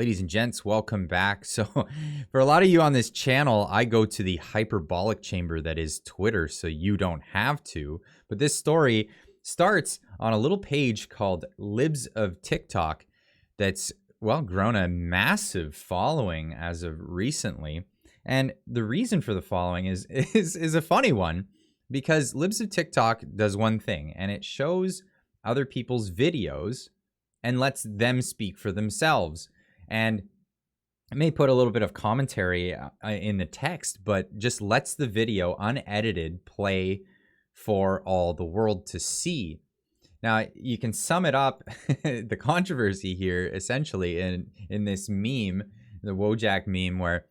Ladies and gents, welcome back. So for a lot of you on this channel, I go to the hyperbolic chamber that is Twitter, so you don't have to. But this story starts on a little page called Libs of Tik Tok that's, well, grown a massive following as of recently. And the reason for the following is a funny one, because Libs of Tik Tok does one thing, and it shows other people's videos and lets them speak for themselves. And it may put a little bit of commentary in the text, but just lets the video unedited play for all the world to see. Now, you can sum it up, the controversy here, essentially, in this meme, the Wojak meme, where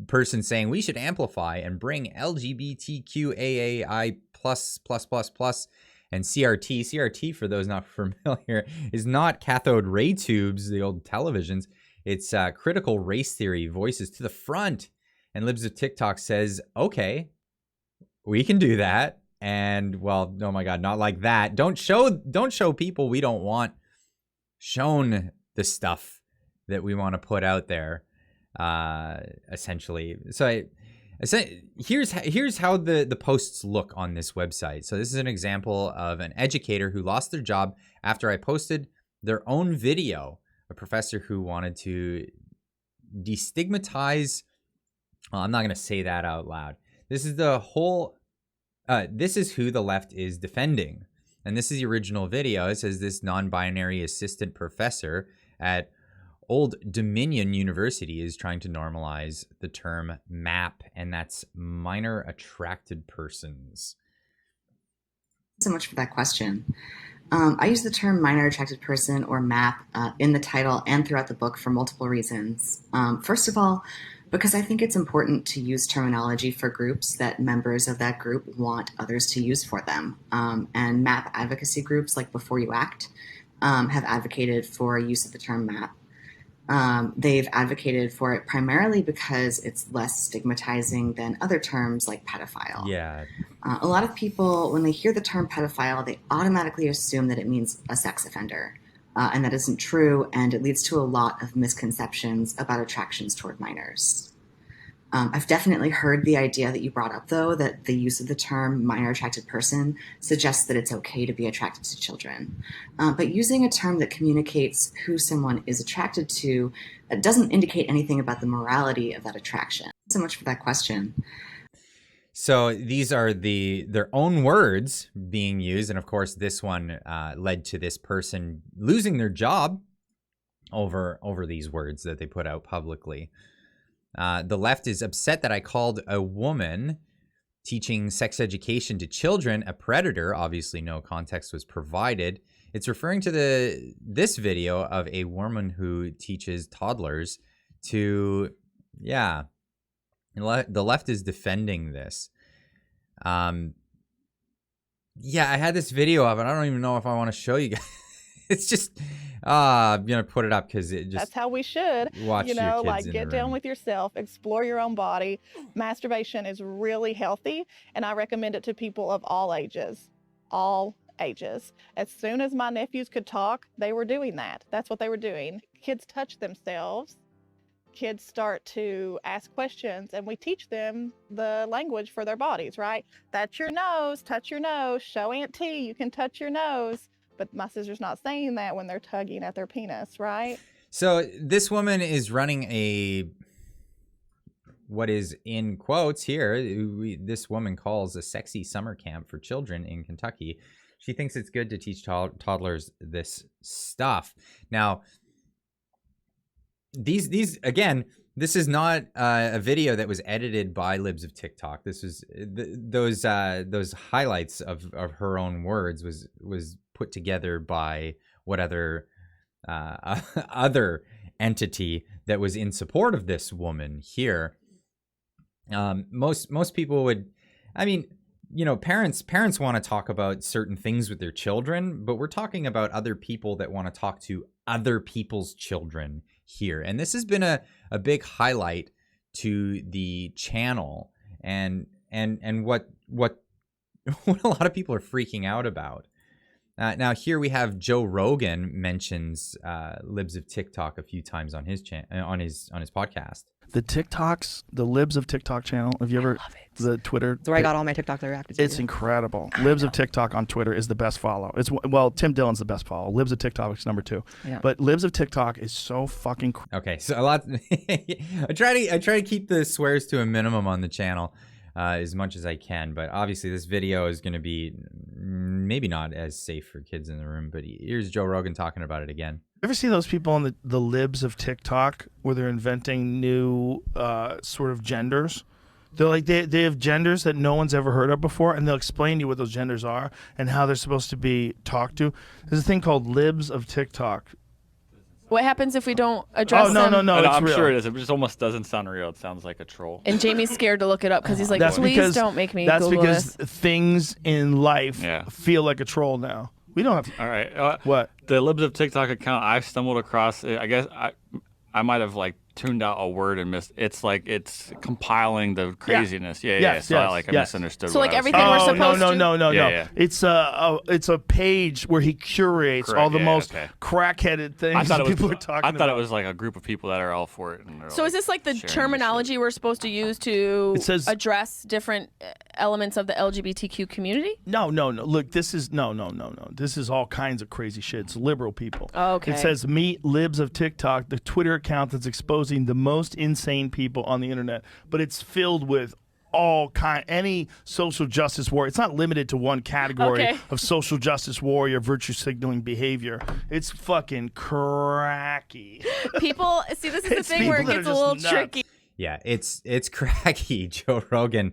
person saying we should amplify and bring LGBTQAAI plus and CRT. CRT, for those not familiar, is not cathode ray tubes, the old televisions. It's critical race theory, voices to the front. And Libs of Tik Tok says, okay, we can do that. And, well, oh my God, not like that. Don't show people we don't want shown the stuff that we want to put out there, essentially. So here's how the posts look on this website. So this is an example of an educator who lost their job after I posted their own video, a professor who wanted to destigmatize. Well, I'm not going to say that out loud. This is the whole, this is who the left is defending. And this is the original video. It says this non-binary assistant professor at Old Dominion University is trying to normalize the term MAP, and that's minor attracted persons. So much for that question. I use the term minor attracted person, or MAP, in the title and throughout the book for multiple reasons. First of all, because I think it's important to use terminology for groups that members of that group want others to use for them. And MAP advocacy groups like Before You Act have advocated for use of the term MAP. They've advocated for it primarily because it's less stigmatizing than other terms like pedophile. Yeah. A lot of people, when they hear the term pedophile, they automatically assume that it means a sex offender. And that isn't true, and it leads to a lot of misconceptions about attractions toward minors. I've definitely heard the idea that you brought up, though, that the use of the term minor attracted person suggests that it's okay to be attracted to children. But using a term that communicates who someone is attracted to doesn't indicate anything about the morality of that attraction. So much for that question. So these are their own words being used. And of course, this one led to this person losing their job over these words that they put out publicly. The left is upset that I called a woman teaching sex education to children a predator. Obviously, no context was provided. It's referring to this video of a woman who teaches toddlers to, yeah. The left is defending this. Yeah, I had this video of it. I don't even know if I want to show you guys. It's just, I'm going to put it up because it just... That's how we should, watch you know, your kids like in get the down room. with yourself, explore your own body. Masturbation is really healthy, and I recommend it to people of all ages. All ages. As soon as my nephews could talk, they were doing that. That's what they were doing. Kids touch themselves. Kids start to ask questions, and we teach them the language for their bodies, right? That's your nose, touch your nose, show Aunt T you can touch your nose. But my sister's not saying that when they're tugging at their penis, right? So this woman is running what is in quotes here, this woman calls a sexy summer camp for children in Kentucky. She thinks it's good to teach toddlers this stuff. Now, these again, this is not a video that was edited by Libs of Tik Tok. This was those highlights of her own words was put together by what other entity that was in support of this woman here. Most people would, I mean, you know, parents want to talk about certain things with their children, but we're talking about other people that want to talk to other people's children here. And this has been a big highlight to the channel, and what a lot of people are freaking out about Now here we have Joe Rogan mentions Libs of TikTok a few times on his on his podcast. The TikToks, the Libs of TikTok channel. Have you ever the Twitter? That's where I got all my TikToks reacted to. It's incredible. Libs of TikTok on Twitter is the best follow. It's Tim Dillon's the best follow. Libs of TikTok is number 2. Yeah. But Libs of TikTok is so fucking. Okay, so a lot. I try to keep the swears to a minimum on the channel as much as I can. But obviously, this video is going to be maybe not as safe for kids in the room. But here's Joe Rogan talking about it again. Ever see those people on the Libs of TikTok where they're inventing new sort of genders? They're like they have genders that no one's ever heard of before, and they'll explain to you what those genders are and how they're supposed to be talked to. There's a thing called Libs of TikTok. What happens if we don't address no, them? no, I'm real. sure it is. It just almost doesn't sound real. It sounds like a troll. And Jamie's scared to look it up because he's like, That's please because, don't make me That's Google because this. things in life Yeah. feel like a troll now. We don't have. All right. What? The Libs of TikTok account, I've stumbled across it. I guess I might have like tuned out a word and missed. It's like it's compiling the craziness. Yeah. Yes, So yes, I yes. misunderstood. So, what like, I was everything saying. we're Oh supposed to- no! Yeah. It's a page where he curates Correct, all the yeah, most okay. crackheaded things I thought it was. people are talking I about. thought it was like a group of people that are all for it. And they're So all, is this like the sharing this terminology shit. we're supposed to use to It says- address different elements of the LGBTQ community? No. Look, this is no. This is all kinds of crazy shit. It's liberal people. Oh, okay. It says meet Libs of TikTok, the Twitter account that's exposing the most insane people on the internet, but it's filled with any social justice warrior. It's not limited to one category Okay. of social justice warrior virtue signaling behavior. It's fucking cracky. People, see, this is the It's thing where it people that gets are a just little nuts. tricky. Yeah, it's cracky. Joe Rogan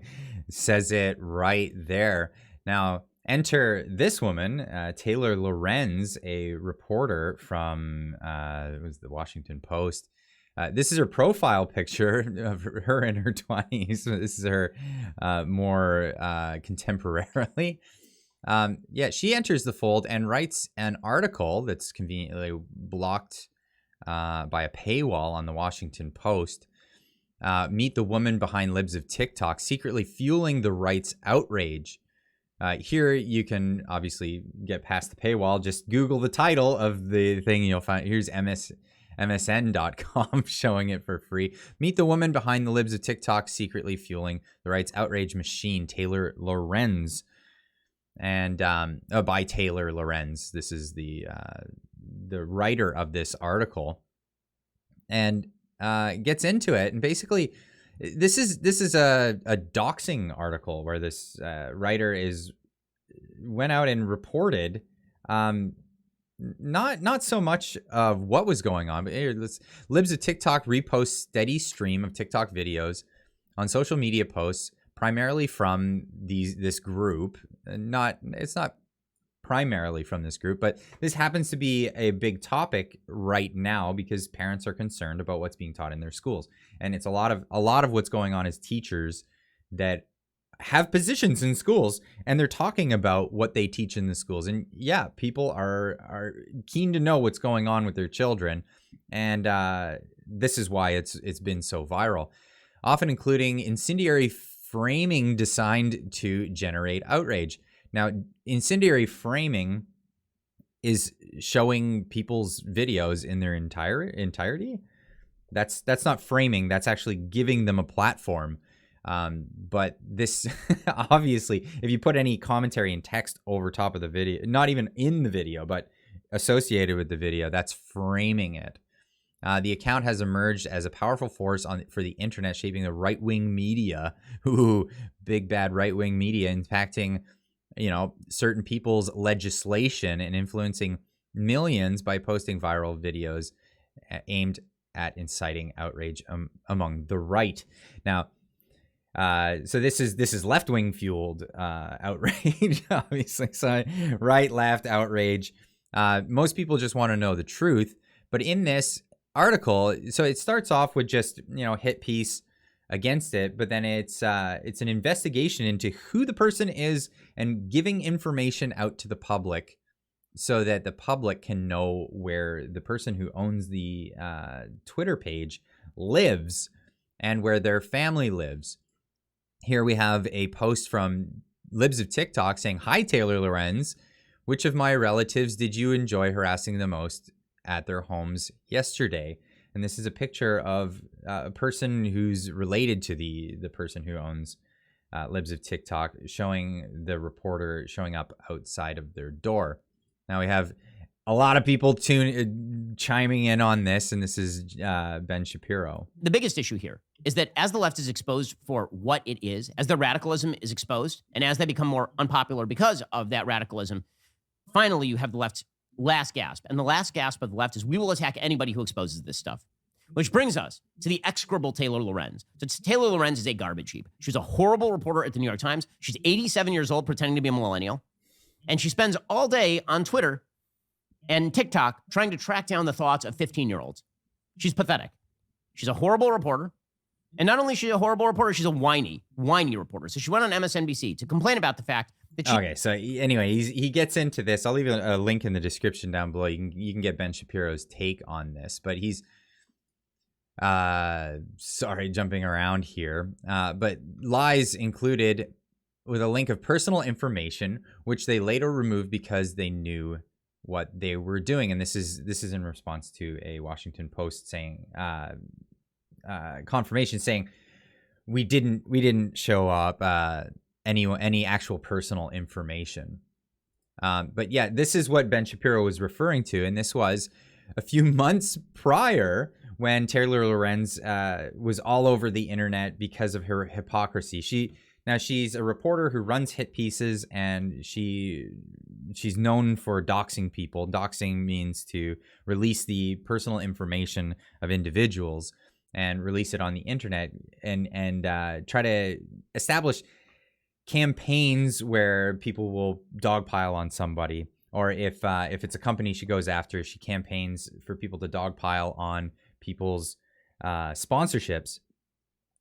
says it right there. Now, enter this woman, Taylor Lorenz, a reporter from it was the Washington Post. This is her profile picture of her in her 20s. This is her more contemporarily. Yeah, she enters the fold and writes an article that's conveniently blocked by a paywall on the Washington Post. Meet the woman behind Libs of TikTok, secretly fueling the right's outrage. Here you can obviously get past the paywall. Just Google the title of the thing. You'll find here's MSN.com showing it for free. Meet the woman behind the Libs of TikTok, secretly fueling the right's outrage machine, Taylor Lorenz. And by Taylor Lorenz. This is the writer of this article. And gets into it, and basically this is a doxing article where this writer went out and reported not so much of what was going on, but Libs of TikTok reposts steady stream of TikTok videos on social media posts, primarily from this group. It's not primarily from this group, but this happens to be a big topic right now because parents are concerned about what's being taught in their schools. And it's a lot of what's going on is teachers that have positions in schools and they're talking about what they teach in the schools. And yeah, people are keen to know what's going on with their children. And this is why it's been so viral, often including incendiary framing designed to generate outrage. Now, incendiary framing is showing people's videos in their entirety. That's not framing. That's actually giving them a platform. But this, obviously, if you put any commentary and text over top of the video, not even in the video, but associated with the video, that's framing it. The account has emerged as a powerful force for the internet, shaping the right-wing media. Ooh, big bad right-wing media, impacting certain people's legislation and influencing millions by posting viral videos aimed at inciting outrage among the right. Now, so this is left-wing fueled outrage, obviously. So right, left outrage. Most people just want to know the truth. But in this article, so it starts off with just hit piece against it, but then it's an investigation into who the person is and giving information out to the public so that the public can know where the person who owns the Twitter page lives and where their family lives. Here we have a post from Libs of TikTok saying, "Hi, Taylor Lorenz. Which of my relatives did you enjoy harassing the most at their homes yesterday? And this is a picture of a person who's related to the person who owns Libs of TikTok, showing the reporter showing up outside of their door. Now we have a lot of people chiming in on this, and this is Ben Shapiro. The biggest issue here is that as the left is exposed for what it is, as their radicalism is exposed, and as they become more unpopular because of that radicalism, finally you have the left's last gasp. And the last gasp of the left is, we will attack anybody who exposes this stuff. Which brings us to the execrable Taylor Lorenz. So Taylor Lorenz is a garbage heap. She was a horrible reporter at the New York Times. She's 87 years old, pretending to be a millennial. And she spends all day on Twitter and TikTok trying to track down the thoughts of 15-year-olds. She's pathetic. She's a horrible reporter. And not only is she a horrible reporter, she's a whiny reporter. So she went on MSNBC to complain about the fact that she... Okay, so anyway, he gets into this. I'll leave a link in the description down below. You can get Ben Shapiro's take on this. But he's... sorry, jumping around here. But lies included with a link of personal information, which they later removed because they knew what they were doing. And this is in response to a Washington Post saying... confirmation saying we didn't show up any actual personal information. But yeah, this is what Ben Shapiro was referring to, and this was a few months prior when Taylor Lorenz was all over the internet because of her hypocrisy. She's a reporter who runs hit pieces, and she's known for doxing people. Doxing means to release the personal information of individuals and release it on the internet, and try to establish campaigns where people will dogpile on somebody, or if it's a company she goes after, she campaigns for people to dogpile on people's sponsorships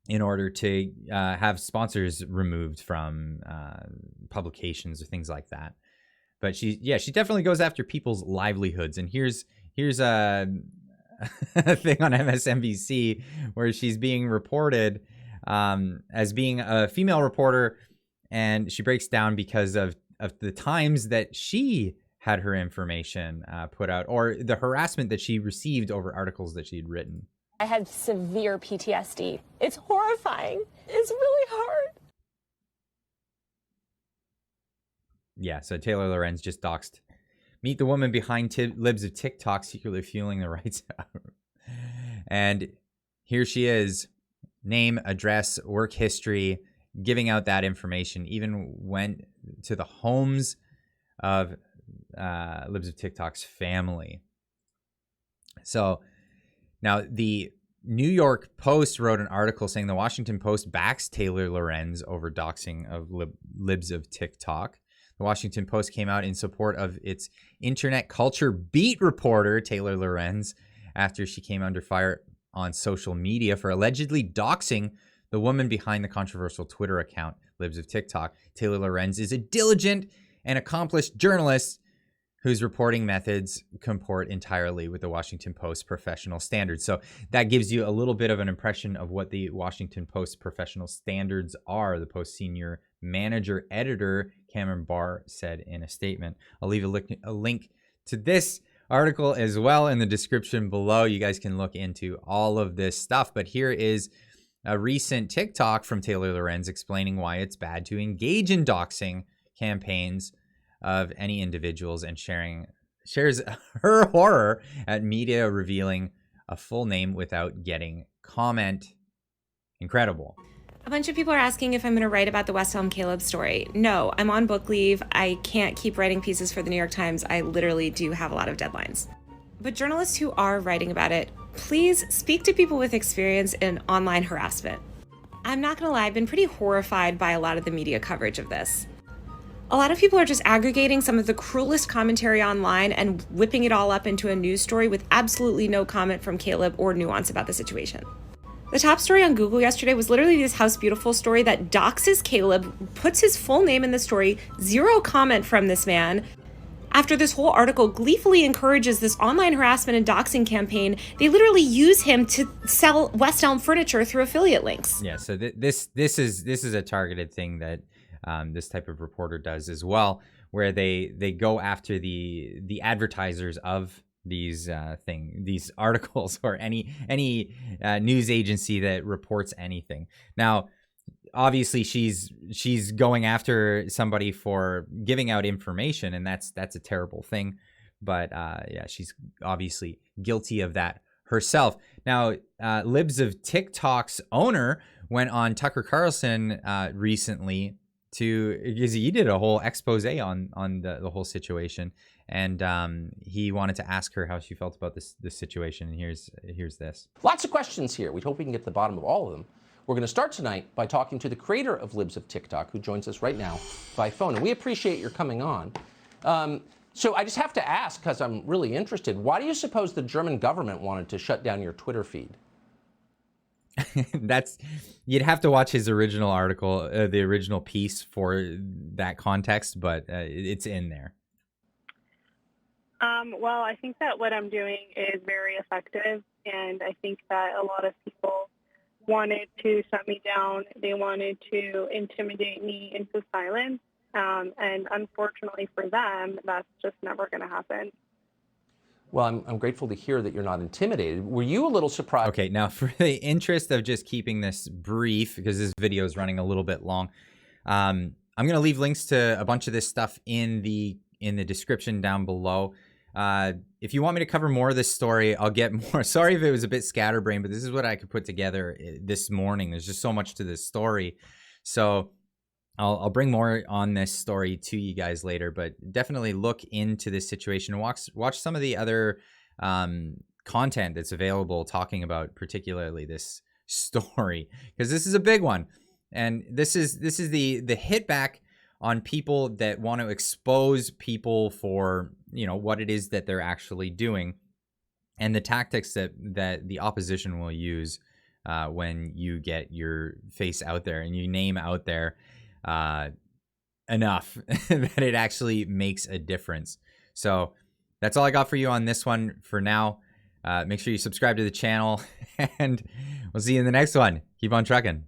in order to have sponsors removed from publications or things like that. But she definitely goes after people's livelihoods. And here's a thing on MSNBC where she's being reported as being a female reporter, and she breaks down because of the times that she had her information put out, or the harassment that she received over articles that she'd written. I had severe PTSD. It's horrifying. It's really hard. Yeah, so Taylor Lorenz just doxed. Meet the woman behind Libs of TikTok, secretly fueling the rights. And here she is, name, address, work history, giving out that information, even went to the homes of Libs of TikTok's family. So now the New York Post wrote an article saying the Washington Post backs Taylor Lorenz over doxing of Libs of TikTok. The Washington Post came out in support of its internet culture beat reporter, Taylor Lorenz, after she came under fire on social media for allegedly doxing the woman behind the controversial Twitter account, Libs of TikTok. Taylor Lorenz is a diligent and accomplished journalist whose reporting methods comport entirely with the Washington Post professional standards. So that gives you a little bit of an impression of what the Washington Post professional standards are. The Post senior manager editor Cameron Barr said in a statement. I'll leave a link to this article as well in the description below. You guys can look into all of this stuff. But here is a recent TikTok from Taylor Lorenz explaining why it's bad to engage in doxing campaigns of any individuals, and shares her horror at media revealing a full name without getting comment. Incredible. A bunch of people are asking if I'm going to write about the West Elm Caleb story. No, I'm on book leave. I can't keep writing pieces for the New York Times. I literally do have a lot of deadlines. But journalists who are writing about it, please speak to people with experience in online harassment. I'm not going to lie, I've been pretty horrified by a lot of the media coverage of this. A lot of people are just aggregating some of the cruelest commentary online and whipping it all up into a news story with absolutely no comment from Caleb or nuance about the situation. The top story on Google yesterday was literally this House Beautiful story that doxes Caleb, puts his full name in the story, zero comment from this man. After this whole article gleefully encourages this online harassment and doxing campaign, they literally use him to sell West Elm furniture through affiliate links. Yeah, so this is a targeted thing that this type of reporter does as well. where they go after the advertisers of these these articles or any news agency that reports anything. Now, obviously, she's going after somebody for giving out information, and that's a terrible thing. But yeah, she's obviously guilty of that herself. Now, Libs of TikTok's owner went on Tucker Carlson recently because he did a whole expose on the whole situation, and he wanted to ask her how she felt about this situation. And here's this. Lots of questions here. We hope we can get to the bottom of all of them. We're going to start tonight by talking to the creator of Libs of TikTok, who joins us right now by phone, and we appreciate your coming on. So I just have to ask, because I'm really interested, why do you suppose the German government wanted to shut down your Twitter feed? You'd have to watch his original article, the original piece for that context, but it's in there. Well, I think that what I'm doing is very effective, and I think that a lot of people wanted to shut me down. They wanted to intimidate me into silence, and unfortunately for them, that's just never going to happen. Well, I'm grateful to hear that you're not intimidated. Were you a little surprised? Okay, now for the interest of just keeping this brief, because this video is running a little bit long, I'm going to leave links to a bunch of this stuff in the description down below. If you want me to cover more of this story, I'll get more. Sorry if it was a bit scatterbrained, but this is what I could put together this morning. There's just so much to this story. So I'll bring more on this story to you guys later, but definitely look into this situation and watch some of the other content that's available talking about particularly this story, because this is a big one. And this is the hit back on people that want to expose people for, what it is that they're actually doing, and the tactics that the opposition will use when you get your face out there and you name out there enough that it actually makes a difference. So that's all I got for you on this one for now. Make sure you subscribe to the channel, and we'll see you in the next one. Keep on trucking.